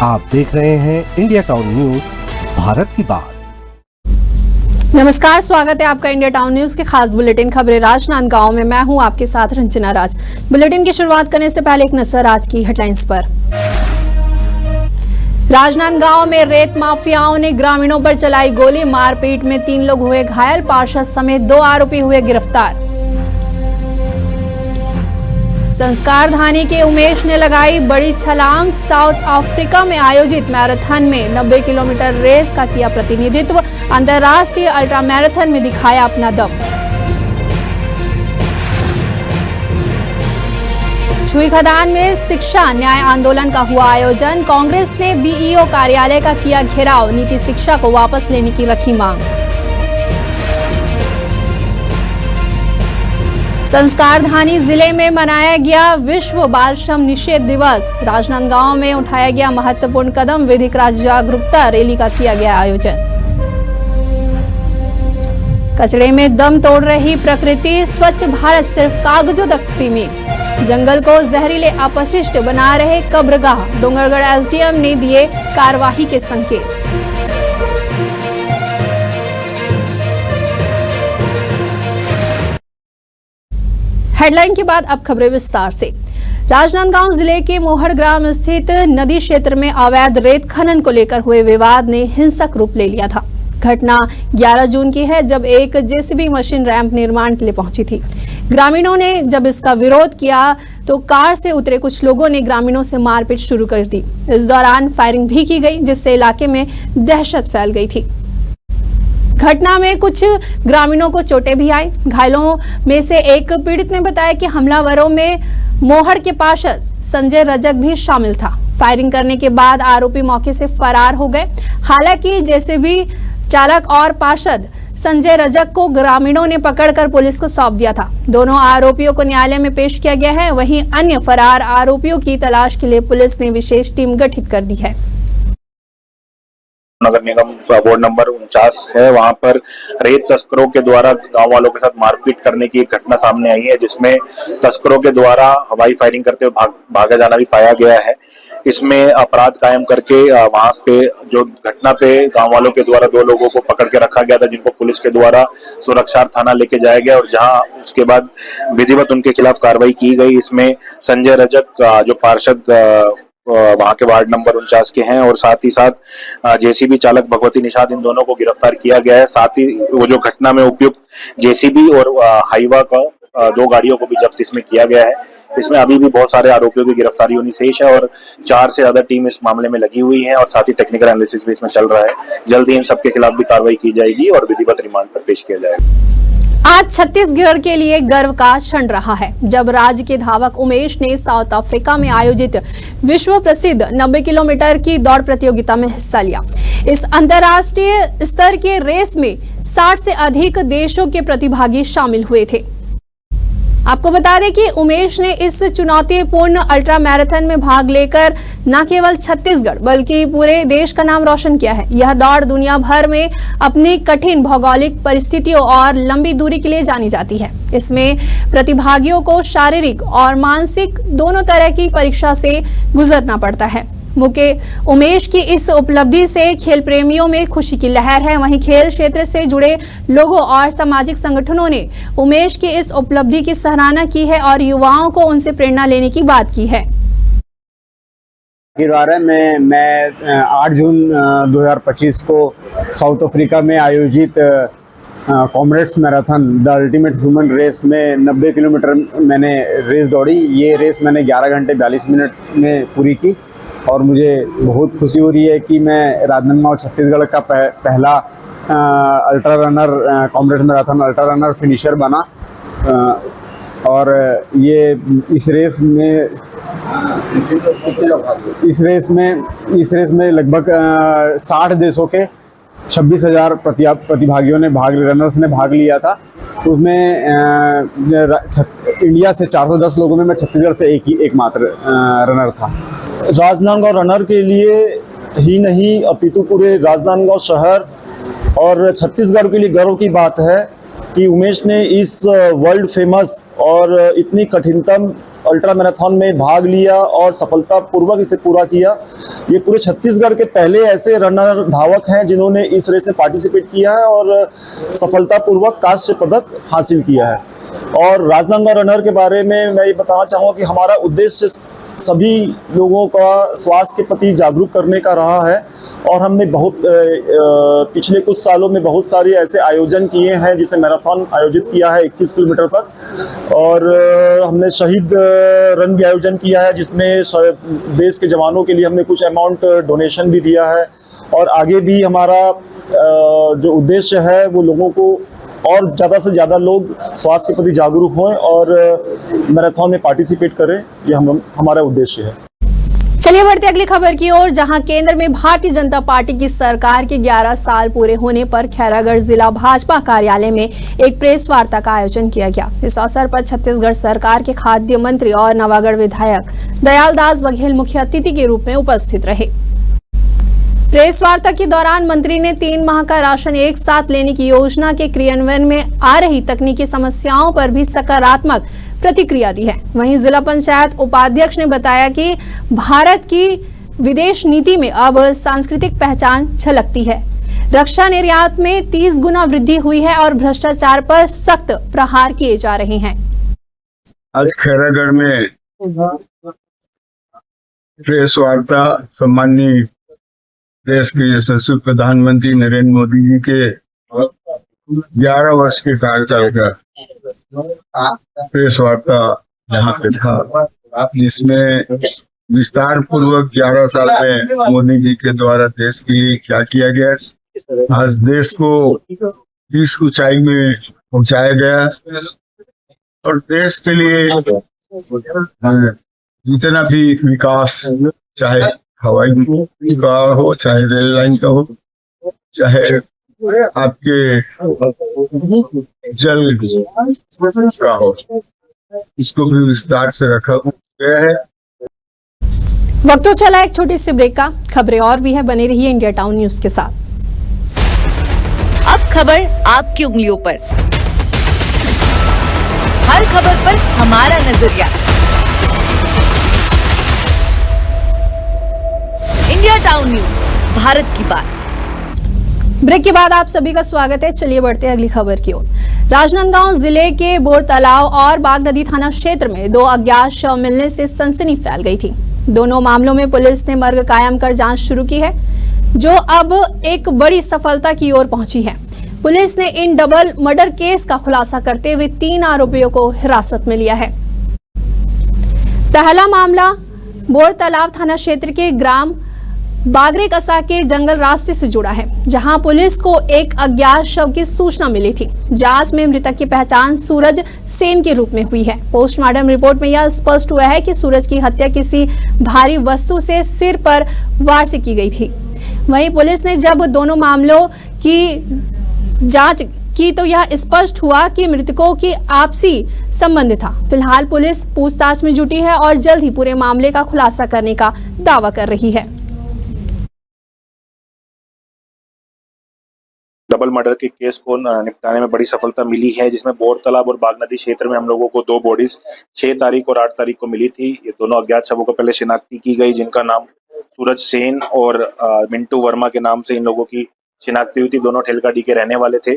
आप देख रहे हैं इंडिया टाउन न्यूज, भारत की बात। नमस्कार, स्वागत है आपका इंडिया टाउन न्यूज के खास बुलेटिन खबरें राजनांदगांव में। मैं हूं आपके साथ रंजना राज। बुलेटिन की शुरुआत करने से पहले एक नजर आज की हेडलाइंस पर। राजनांदगांव में रेत माफियाओं ने ग्रामीणों पर चलाई गोली, मारपीट में 3 लोग हुए घायल, पार्षद समेत 2 आरोपी हुए गिरफ्तार। संस्कार धानी के उमेश ने लगाई बड़ी छलांग, साउथ अफ्रीका में आयोजित मैराथन में 90 किलोमीटर रेस का किया प्रतिनिधित्व, अंतर्राष्ट्रीय अल्ट्रा मैराथन में दिखाया अपना दम। छुई खदान में शिक्षा न्याय आंदोलन का हुआ आयोजन, कांग्रेस ने बीईओ कार्यालय का किया घेराव, नीति शिक्षा को वापस लेने की रखी मांग। संस्कार धानी जिले में मनाया गया विश्व बाल श्रम निषेध दिवस, राजनांदगांव में उठाया गया महत्वपूर्ण कदम, विधिक जागरूकता रैली का किया गया आयोजन। कचरे में दम तोड़ रही प्रकृति, स्वच्छ भारत सिर्फ कागजों तक सीमित, जंगल को जहरीले अपशिष्ट बना रहे कब्रगाह, डोंगरगढ़ एसडीएम ने दिए कार्रवाई के संकेत। हेडलाइन के बाद अब खबरें विस्तार से। राजनांदगांव जिले के मोहड़ ग्राम स्थित नदी क्षेत्र में अवैध रेत खनन को लेकर हुए विवाद ने हिंसक रूप ले लिया था। घटना 11 जून की है, जब एक जेसीबी मशीन रैंप निर्माण के लिए पहुंची थी। ग्रामीणों ने जब इसका विरोध किया तो कार से उतरे कुछ लोगों ने ग्रामीणों से मारपीट शुरू कर दी। इस दौरान फायरिंग भी की गई, जिससे इलाके में दहशत फैल गई थी। घटना में कुछ ग्रामीणों को चोटें भी आई। घायलों में से एक पीड़ित ने बताया कि हमलावरों में मोहड़ के पार्षद संजय रजक भी शामिल था। फायरिंग करने के बाद आरोपी मौके से फरार हो गए। हालांकि जेसीबी चालक और पार्षद संजय रजक को ग्रामीणों ने पकड़कर पुलिस को सौंप दिया था। दोनों आरोपियों को न्यायालय में पेश किया गया है। वहीं अन्य फरार आरोपियों की तलाश के लिए पुलिस ने विशेष टीम गठित कर दी है। नगर निगम वार्ड नंबर 49 है, वहां पर रेत तस्करों के द्वारा गांव वालों के साथ मारपीट करने की एक घटना सामने आई है, जिसमें तस्करों के द्वारा हवाई फायरिंग करते हुए भागा जाना भी पाया गया है। इसमें अपराध कायम करके वहां पे जो घटना पे गांव वालों के द्वारा 2 लोगों को पकड़ के रखा गया था, जिनको पुलिस के द्वारा सुरक्षा थाना लेके जाया गया और जहां उसके बाद विधिवत उनके खिलाफ कार्रवाई की गई। इसमें संजय रजक जो पार्षद वहां के वार्ड नंबर 49 के हैं और साथ ही साथ जेसीबी चालक भगवती निषाद, इन दोनों को गिरफ्तार किया गया है। साथ ही वो जो घटना में उपयुक्त जेसीबी और हाईवा का 2 गाड़ियों को भी जब्त इसमें किया गया है। इसमें अभी भी बहुत सारे आरोपियों की गिरफ्तारी होनी शेष है और 4 से ज्यादा टीम इस मामले में लगी हुई है और साथ ही टेक्निकल एनालिसिस भी इसमें चल रहा है। जल्द ही इन सबके खिलाफ भी कार्रवाई की जाएगी और विधिवत रिमांड पर पेश किया जाएगा। आज छत्तीसगढ़ के लिए गर्व का क्षण रहा है, जब राज्य के धावक उमेश ने साउथ अफ्रीका में आयोजित विश्व प्रसिद्ध 90 किलोमीटर की दौड़ प्रतियोगिता में हिस्सा लिया। इस अंतर्राष्ट्रीय स्तर के रेस में 60 से अधिक देशों के प्रतिभागी शामिल हुए थे। आपको बता दें कि उमेश ने इस चुनौतीपूर्ण अल्ट्रा मैराथन में भाग लेकर न केवल छत्तीसगढ़ बल्कि पूरे देश का नाम रोशन किया है। यह दौड़ दुनिया भर में अपनी कठिन भौगोलिक परिस्थितियों और लंबी दूरी के लिए जानी जाती है। इसमें प्रतिभागियों को शारीरिक और मानसिक दोनों तरह की परीक्षा से गुजरना पड़ता है। उमेश की इस उपलब्धि से खेल प्रेमियों में खुशी की लहर है। वहीं खेल क्षेत्र से जुड़े लोगों और सामाजिक संगठनों ने उमेश की इस उपलब्धि की सराहना की है और युवाओं को उनसे प्रेरणा लेने की बात की है। मैं 8 जून 2025 को साउथ अफ्रीका में आयोजित Comrades marathon the ultimate human race में 90 किलोमीटर मैंने रेस दौड़ी। ये रेस मैंने 11 घंटे 42 मिनट में पूरी की और मुझे बहुत खुशी हो रही है कि मैं राजनांदगांव छत्तीसगढ़ का पहला ultra runner, comrades marathon ultra runner finisher बना। और ये इस रेस में लगभग 60 देशों के 26,000 प्रतिभागियों ने रनर्स ने भाग लिया था। उसमें इंडिया से 410 लोगों में मैं छत्तीसगढ़ से एकमात्र रनर था। राजनांदगांव रनर के लिए ही नहीं अपितु पूरे राजनांदगांव शहर और छत्तीसगढ़ के लिए गर्व की बात है कि उमेश ने इस वर्ल्ड फेमस और इतनी कठिनतम अल्ट्रा मैराथन में भाग लिया और सफलतापूर्वक इसे पूरा किया। ये पूरे छत्तीसगढ़ के पहले ऐसे रनर धावक हैं जिन्होंने इस रेस में पार्टिसिपेट किया है और सफलतापूर्वक कांस्य पदक हासिल किया है। और राजनांदगांव रनर के बारे में मैं ये बताना चाहूँगा कि हमारा उद्देश्य सभी लोगों का स्वास्थ्य के प्रति जागरूक करने का रहा है और हमने पिछले कुछ सालों में बहुत सारे ऐसे आयोजन किए हैं, जिसे मैराथन आयोजित किया है 21 किलोमीटर तक, और हमने शहीद रन भी आयोजन किया है जिसमें देश के जवानों के लिए हमने कुछ अमाउंट डोनेशन भी दिया है। और आगे भी हमारा जो उद्देश्य है वो लोगों को और ज़्यादा से ज़्यादा लोग स्वास्थ्य के प्रति जागरूक हों और मैराथन में पार्टिसिपेट करें, ये हमारा उद्देश्य है। चलिए बढ़ते अगली खबर की ओर, जहां केंद्र में भारतीय जनता पार्टी की सरकार के 11 साल पूरे होने पर खैरागढ़ जिला भाजपा कार्यालय में एक प्रेस वार्ता का आयोजन किया गया। इस अवसर पर छत्तीसगढ़ सरकार के खाद्य मंत्री और नवागढ़ विधायक दयालदास बघेल मुख्य अतिथि के रूप में उपस्थित रहे। प्रेस वार्ता के दौरान मंत्री ने 3 माह का राशन एक साथ लेने की योजना के क्रियान्वयन में आ रही तकनीकी समस्याओं पर भी सकारात्मक प्रतिक्रिया दी है। वहीं जिला पंचायत उपाध्यक्ष ने बताया कि भारत की विदेश नीति में अब सांस्कृतिक पहचान झलकती है। रक्षा निर्यात में 30 गुना वृद्धि हुई है और भ्रष्टाचार पर सख्त प्रहार किए जा रहे हैं। आज खैरागढ़ में प्रेस वार्ता सम्माननीय देश के यशस्वी प्रधानमंत्री नरेंद्र मोदी जी के 11 वर्ष के कार्यकाल का प्रेस वार्ता यहाँ पे था, जिसमें विस्तार पूर्वक 11 साल में मोदी जी के द्वारा देश के लिए क्या किया गया, आज देश को इस ऊंचाई में पहुंचाया गया और देश के लिए जितना भी विकास, चाहे हवाई का हो, चाहे रेल लाइन का हो, चाहे आपके जल का हो, इसको भी विस्तार से रखा गया है। वक्त तो चला एक छोटी सी ब्रेक का, खबरें और भी है, बने रहिए इंडिया टाउन न्यूज के साथ। अब खबर आपकी उंगलियों पर, हर खबर पर हमारा नजरिया। इंडिया टाउन न्यूज, भारत की बात। ब्रेक के बाद आप सभी का स्वागत है। चलिए बढ़ते हैं अगली खबर की ओर। राजनांदगांव जिले के बोर तालाब और बाग नदी थाना क्षेत्र में 2 अज्ञात शव मिलने से सनसनी फैल गई थी। दोनों मामलों में पुलिस ने मर्ग कायम कर जांच शुरू की है, जो अब एक बड़ी सफलता की ओर पहुंची है। पुलिस ने इन डबल मर्डर केस का खुलासा करते हुए 3 आरोपियों को हिरासत में लिया है। पहला मामला बोर तालाब थाना क्षेत्र के ग्राम बागरे कसा के जंगल रास्ते से जुड़ा है, जहां पुलिस को एक अज्ञात शव की सूचना मिली थी। जांच में मृतक की पहचान सूरज सेन के रूप में हुई है। पोस्टमार्टम रिपोर्ट में यह स्पष्ट हुआ है कि सूरज की हत्या किसी भारी वस्तु से सिर पर वार से की गई थी। वहीं पुलिस ने जब दोनों मामलों की जांच की तो यह स्पष्ट हुआ कि मृतकों की आपसी संबंध था। फिलहाल पुलिस पूछताछ में जुटी है और जल्द ही पूरे मामले का खुलासा करने का दावा कर रही है। डबल मर्डर के केस को निपटाने में बड़ी सफलता मिली है, जिसमें बोर तालाब और बाग नदी क्षेत्र में हम लोगों को 2 बॉडीज 6 तारीख और 8 तारीख को मिली थी। ये दोनों अज्ञात शवों को पहले शिनाख्ती की गई, जिनका नाम सूरज सेन और मिंटू वर्मा के नाम से इन लोगों की शिनाख्ती हुई थी। दोनों ठेलकाडी के रहने वाले थे।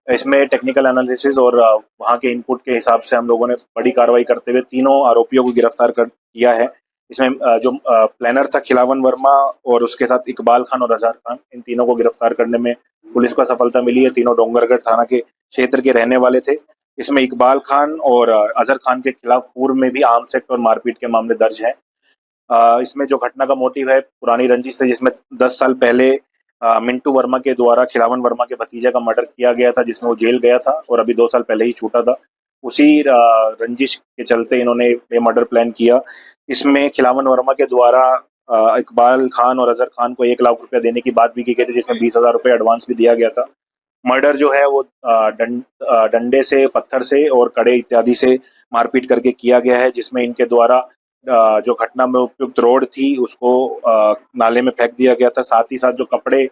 इसमें टेक्निकल एनालिसिस और वहां के इनपुट के हिसाब से हम लोगों ने बड़ी कार्रवाई करते हुए तीनों आरोपियों को गिरफ्तार कर किया है। इसमें जो प्लानर था खिलावन वर्मा और उसके साथ इकबाल खान और अजहर खान, इन तीनों को गिरफ्तार करने में पुलिस को सफलता मिली है। तीनों डोंगरगढ़ थाना के क्षेत्र के रहने वाले थे। इसमें इकबाल खान और अजहर खान के खिलाफ पूर्व में भी आर्म्स एक्ट और मारपीट के मामले दर्ज हैं। इसमें जो घटना का मोटिव है पुरानी रंजिश से, जिसमें 10 साल पहले मिंटू वर्मा के द्वारा खिलावन वर्मा के भतीजे का मर्डर किया गया था, जिसमें वो जेल गया था और अभी 2 साल पहले ही छूटा था। उसी रंजिश के चलते इन्होंने ये मर्डर प्लान किया। इसमें खिलावन वर्मा के द्वारा इकबाल खान और अजहर खान को 1 लाख रुपया देने की बात भी की गई थी, जिसमें 20,000 रुपये एडवांस भी दिया गया था। मर्डर जो है वो डंडे से, पत्थर से और कड़े इत्यादि से मारपीट करके किया गया है, जिसमें इनके द्वारा जो घटना में उपयुक्त रोड थी उसको नाले में फेंक दिया गया था। साथ ही साथ जो कपड़े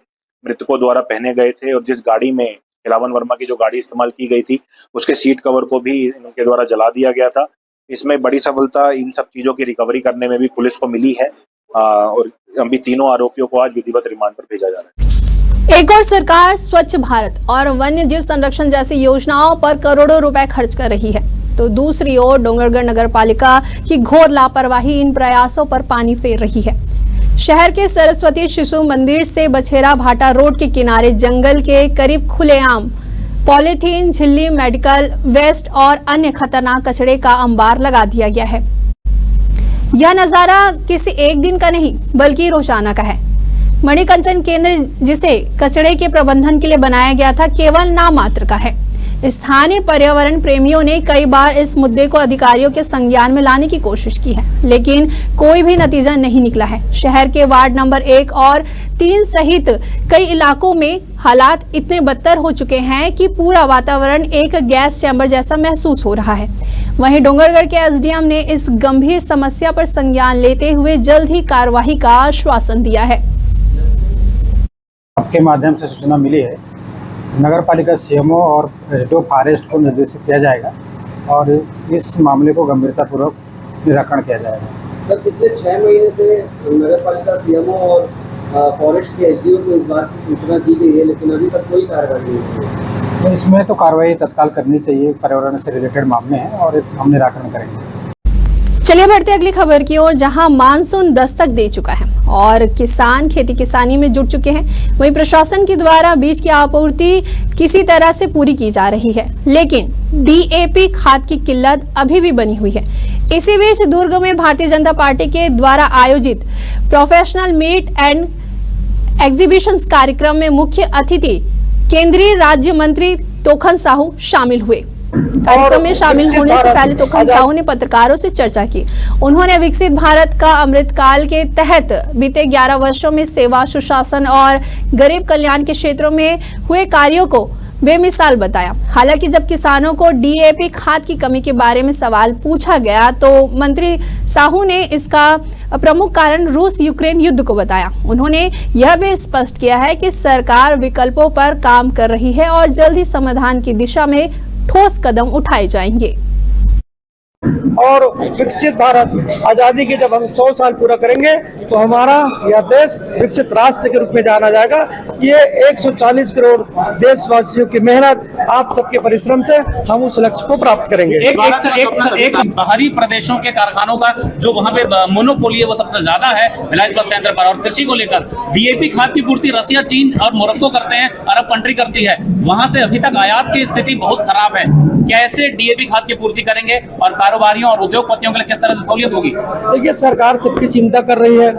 मृतकों द्वारा पहने गए थे और जिस गाड़ी में खिलावन वर्मा की जो गाड़ी इस्तेमाल की गई थी उसके सीट कवर को भी इनके द्वारा जला दिया गया था। इसमें बड़ी सफलता इन सब चीजों की रिकवरी करने में भी पुलिस को मिली है और अभी तीनों आरोपियों को आज विधिवत रिमांड पर भेजा जा रहा है। एक और सरकार स्वच्छ भारत और वन्य जीव संरक्षण जैसी योजनाओं पर करोड़ों रुपए खर्च कर रही है, तो दूसरी ओर डोंगरगढ़ नगर पालिका की घोर लापरवाही इन प्रयासों पर पानी फेर रही है। शहर के सरस्वती शिशु मंदिर से बछेरा भाटा रोड के किनारे जंगल के करीब खुलेआम पॉलीथीन, झिल्ली, मेडिकल वेस्ट और अन्य खतरनाक कचरे का अंबार लगा दिया गया है। यह नजारा किसी एक दिन का नहीं बल्कि रोजाना का है। मणिकंचन केंद्र, जिसे कचरे के प्रबंधन के लिए बनाया गया था, केवल नाम मात्र का है। स्थानीय पर्यावरण प्रेमियों ने कई बार इस मुद्दे को अधिकारियों के संज्ञान में लाने की कोशिश की है, लेकिन कोई भी नतीजा नहीं निकला है। शहर के वार्ड नंबर 1 और 3 सहित कई इलाकों में हालात इतने बदतर हो चुके हैं कि पूरा वातावरण एक गैस चैम्बर जैसा महसूस हो रहा है। वहीं डोंगरगढ़ के एसडीएम ने इस गंभीर समस्या पर संज्ञान लेते हुए जल्द ही कार्यवाही का आश्वासन दिया है। आपके माध्यम से सूचना मिली है, नगर पालिका सीएमओ और एसडीओ फॉरेस्ट को निर्देशित किया जाएगा और इस मामले को गंभीरतापूर्वक निराकरण किया जाएगा। सर, पिछले 6 महीने से नगर पालिका सीएमओ और फॉरेस्ट के एसडीओ को इस बात की सूचना दी गई है, लेकिन अभी तक कोई कार्रवाई नहीं हुई है। तो इसमें तो कार्रवाई तत्काल करनी चाहिए, पर्यावरण से रिलेटेड मामले हैं और हम निराकरण करेंगे। चलिए बढ़ते अगली खबर की ओर, जहां मानसून दस्तक दे चुका है और किसान खेती किसानी में जुट चुके हैं। वहीं प्रशासन के द्वारा बीज की आपूर्ति किसी तरह से पूरी की जा रही है, लेकिन डीएपी खाद की किल्लत अभी भी बनी हुई है। इसी बीच दुर्ग में भारतीय जनता पार्टी के द्वारा आयोजित प्रोफेशनल मीट एंड एग्जीबिशंस कार्यक्रम में मुख्य अतिथि केंद्रीय राज्य मंत्री तोखन साहू शामिल हुए। कार्यक्रम में शामिल होने से पहले तोखन साहू ने पत्रकारों से चर्चा की। उन्होंने विकसित भारत का अमृतकाल के तहत बीते 11 वर्षों में सेवा, सुशासन और गरीब कल्याण के क्षेत्रों में हुए कार्यों को बेमिसाल बताया। हालांकि जब किसानों को डीएपी खाद की कमी के बारे में सवाल पूछा गया तो मंत्री साहू ने इसका प्रमुख कारण रूस यूक्रेन युद्ध को बताया। उन्होंने यह भी स्पष्ट किया है कि सरकार विकल्पों पर काम कर रही है और जल्द ही समाधान की दिशा में ठोस कदम उठाए जाएंगे। और विकसित भारत आजादी के जब हम 100 साल पूरा करेंगे तो हमारा यह देश विकसित राष्ट्र के रूप में जाना जाएगा। ये 140 करोड़ देशवासियों की मेहनत, आप सबके परिश्रम से हम उस लक्ष्य को प्राप्त करेंगे। एक बाहरी प्रदेशों के कारखानों का जो वहाँ पे मोनोपोली है वो सबसे ज्यादा है रिलायंस बस सेंटर पर। और कृषि को लेकर डीएपी खाद की पूर्ति रसिया, चीन और मोरक्को करते हैं, अरब कंट्री करती है। वहाँ से अभी तक आयात की स्थिति बहुत खराब है। कैसे डीएपी खाद की पूर्ति करेंगे और कारोबारियों और उद्योगपतियों के लिए किस तरह से सहूलियत होगी? देखिए, सरकार सबकी चिंता कर रही है।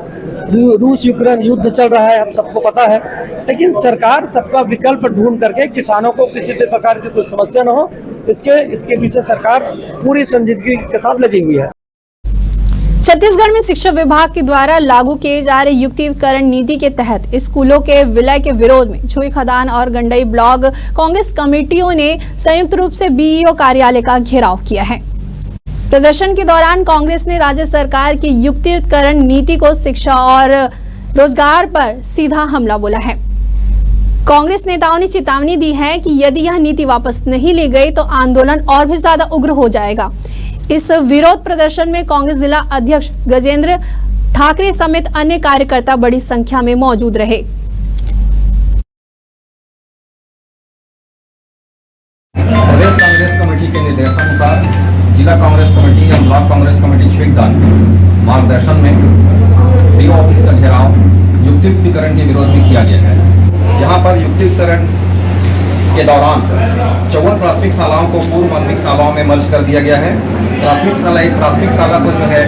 रूस यूक्रेन युद्ध चल रहा है, हम सबको पता है, लेकिन सरकार सबका विकल्प ढूंढ करके किसानों को किसी भी प्रकार की कोई समस्या न हो, इसके पीछे सरकार पूरी संजीदगी के साथ लगी हुई है। छत्तीसगढ़ में शिक्षा विभाग के द्वारा लागू किए जा रहे युक्तिकरण नीति के तहत स्कूलों के विलय के विरोध में छुई खदान और गंडई ब्लॉक कांग्रेस कमेटियों ने संयुक्त रूप से बीईओ कार्यालय का घेराव किया है। प्रदर्शन के दौरान कांग्रेस ने राज्य सरकार की युक्तिकरण नीति को शिक्षा और रोजगार पर सीधा हमला बोला है। कांग्रेस नेताओं ने चेतावनी दी है कि यदि यह नीति वापस नहीं ली गई तो आंदोलन और भी ज्यादा उग्र हो जाएगा। इस विरोध प्रदर्शन में कांग्रेस जिला अध्यक्ष गजेंद्र ठाकरे समेत अन्य कार्यकर्ता बड़ी संख्या में मौजूद रहे। प्रदेश कांग्रेस कमेटी के निर्देशानुसार जिला कांग्रेस कमेटी या ब्लॉक कांग्रेस कमेटी छुईखदान मार्गदर्शन में बीईओ ऑफिस का घेराव युक्तिकरण के विरोध में किया गया है। यहाँ पर युक्तिकरण के दौरान 54 प्राथमिक शालाओं को पूर्व माध्यमिक शालाओं में मर्ज कर दिया गया है। प्राथमिक शाला को जो है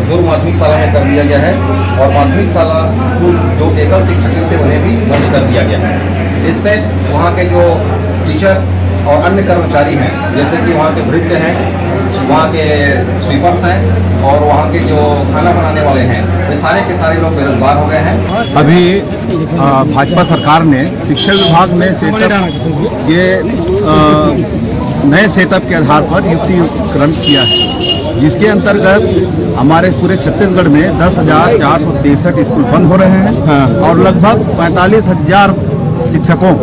पूर्व माध्यमिक शाला में कर दिया गया है और माध्यमिक शाला जो एकल शिक्षक थे उन्हें भी मर्ज कर दिया गया है। इससे वहाँ के जो टीचर और अन्य कर्मचारी हैं, जैसे कि वहाँ के भृत्य हैं, वहाँ के स्वीपर्स हैं और वहाँ के जो खाना बनाने वाले हैं, ये सारे के सारे लोग बेरोजगार हो गए हैं। अभी भाजपा सरकार ने शिक्षा विभाग में सेटअप ये नए सेटअप के आधार पर युक्तिकरण किया है, जिसके अंतर्गत हमारे पूरे छत्तीसगढ़ में 10,463 स्कूल बंद हो रहे हैं और लगभग 45,000 शिक्षकों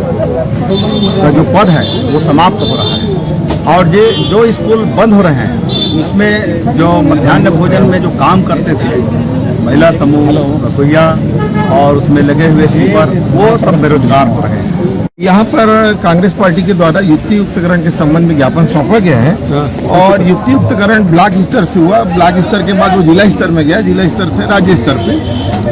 का जो पद है वो समाप्त हो रहा है। और जो स्कूल बंद हो रहे हैं उसमें जो मध्याह्न भोजन में जो काम करते थे महिला समूह, रसोईया और उसमें लगे हुए स्वीपर, वो सब बेरोजगार हो रहे हैं। यहाँ पर कांग्रेस पार्टी के द्वारा युक्ति युक्तकरण के संबंध में ज्ञापन सौंपा गया है और युक्ति युक्तकरण ब्लॉक स्तर से हुआ, ब्लॉक स्तर के बाद वो जिला स्तर में गया, जिला स्तर से राज्य स्तर पे।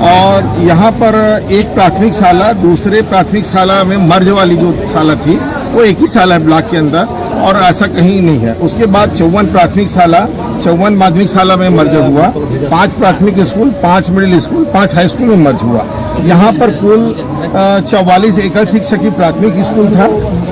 और यहाँ पर एक प्राथमिक शाला दूसरे प्राथमिक शाला में मर्ज वाली जो शाला थी वो एक ही शाला है ब्लॉक के अंदर, और ऐसा कहीं नहीं है। उसके बाद 54 प्राथमिक शाला, 54 माध्यमिक शाला में मर्ज हुआ, 5 प्राथमिक school, 5 middle school, 5 high school में मर्ज हुआ। यहाँ पर कुल 44 एकल शिक्षक की प्राथमिक स्कूल था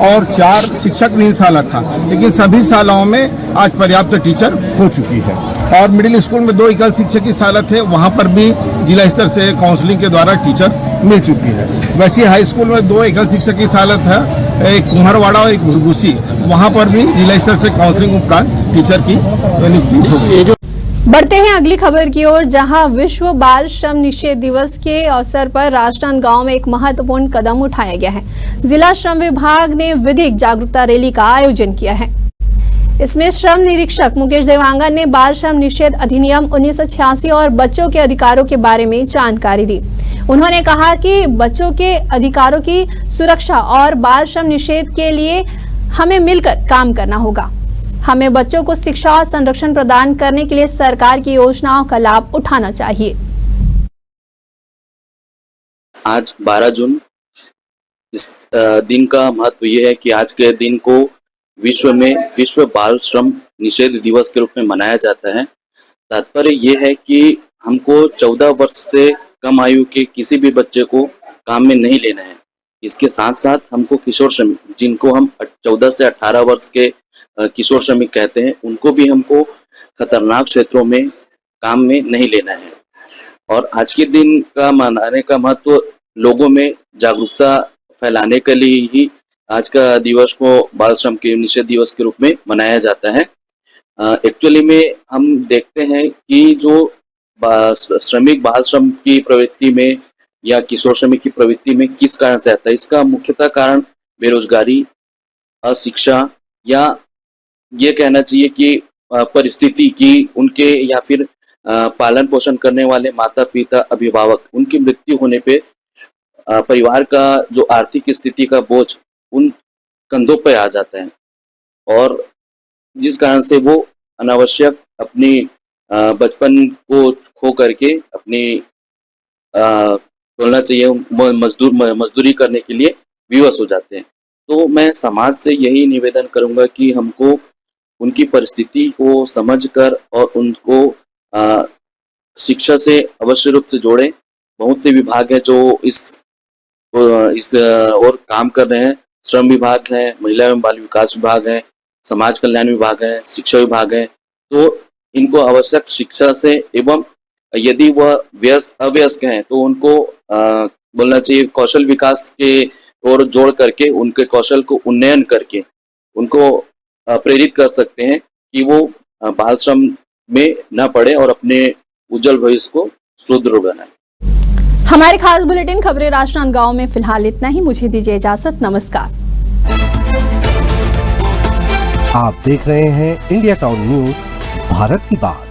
और 4 शिक्षक विहीन शाला था, लेकिन सभी शालाओं में आज पर्याप्त टीचर हो चुकी है। और मिडिल स्कूल में 2 एकल शिक्षक की शाला थे, वहाँ पर भी जिला स्तर से काउंसलिंग के द्वारा टीचर मिल चुकी है। वैसे हाई स्कूल में 2 एकल शिक्षक की शाला था, एक कुम्हरवाड़ा और एक भुरगुसी, वहाँ पर भी जिला स्तर से काउंसलिंग उपरांत टीचर की नियुक्ति हो गई। बढ़ते हैं अगली खबर की ओर, जहां विश्व बाल श्रम निषेध दिवस के अवसर पर राजनांदगांव में एक महत्वपूर्ण कदम उठाया गया है। जिला श्रम विभाग ने विधिक जागरूकता रैली का आयोजन किया है। इसमें श्रम निरीक्षक मुकेश देवांगन ने बाल श्रम निषेध अधिनियम 1986 और बच्चों के अधिकारों के बारे में जानकारी दी। उन्होंने कहा कि बच्चों के अधिकारों की सुरक्षा और बाल श्रम निषेध के लिए हमें मिलकर काम करना होगा। हमें बच्चों को शिक्षा और संरक्षण प्रदान करने के लिए सरकार की योजनाओं का लाभ उठाना चाहिए। आज 12 जून, इस दिन का महत्व ये है कि आज के दिन को विश्व में विश्व बाल श्रम निषेध दिवस के रूप में मनाया जाता है। तात्पर्य ये है कि हमको 14 वर्ष से कम आयु के किसी भी बच्चे को काम में नहीं लेना है। इसके साथ साथ हमको किशोर श्रमिक, जिनको हम 14 से 18 वर्ष के किशोर श्रमिक कहते हैं, उनको भी हमको खतरनाक क्षेत्रों में काम में नहीं लेना है। और आज के दिन का मनाने का महत्व लोगों में जागरूकता फैलाने के लिए ही आज का दिवस को बाल श्रम के निषेध दिवस के रूप में मनाया जाता है। एक्चुअली में हम देखते हैं कि जो श्रमिक बाल श्रम की प्रवृत्ति में या किशोर श्रमिक की प्रवृत्ति में किस कारण से आता है, इसका मुख्यतः कारण बेरोजगारी, अशिक्षा, या ये कहना चाहिए कि परिस्थिति की उनके या फिर पालन पोषण करने वाले माता पिता अभिभावक, उनकी मृत्यु होने पे परिवार का जो आर्थिक स्थिति का बोझ उन कंधों पर आ जाता है, और जिस कारण से वो अनावश्यक अपनी बचपन को खो करके अपनी बोलना चाहिए मजदूरी करने के लिए विवश हो जाते हैं। तो मैं समाज से यही निवेदन करूंगा कि हमको उनकी परिस्थिति को समझकर और उनको शिक्षा से अवश्य रूप से जोड़ें। बहुत से विभाग हैं जो इस और काम कर रहे हैं। श्रम विभाग है, महिला एवं बाल विकास विभाग है, समाज कल्याण विभाग है, शिक्षा विभाग है। तो इनको आवश्यक शिक्षा से एवं यदि वह अवयस्क हैं तो उनको बोलना चाहिए कौशल विकास के और जोड़ करके उनके कौशल को उन्नयन करके उनको प्रेरित कर सकते हैं कि वो बाल श्रम में न पड़े और अपने उज्जवल भविष्य को सुदृढ़ बनाए। हमारे खास बुलेटिन खबरें राजनांदगांव में फिलहाल इतना ही। मुझे दीजिए इजाजत, नमस्कार। आप देख रहे हैं इंडिया टाउन न्यूज, भारत की बात।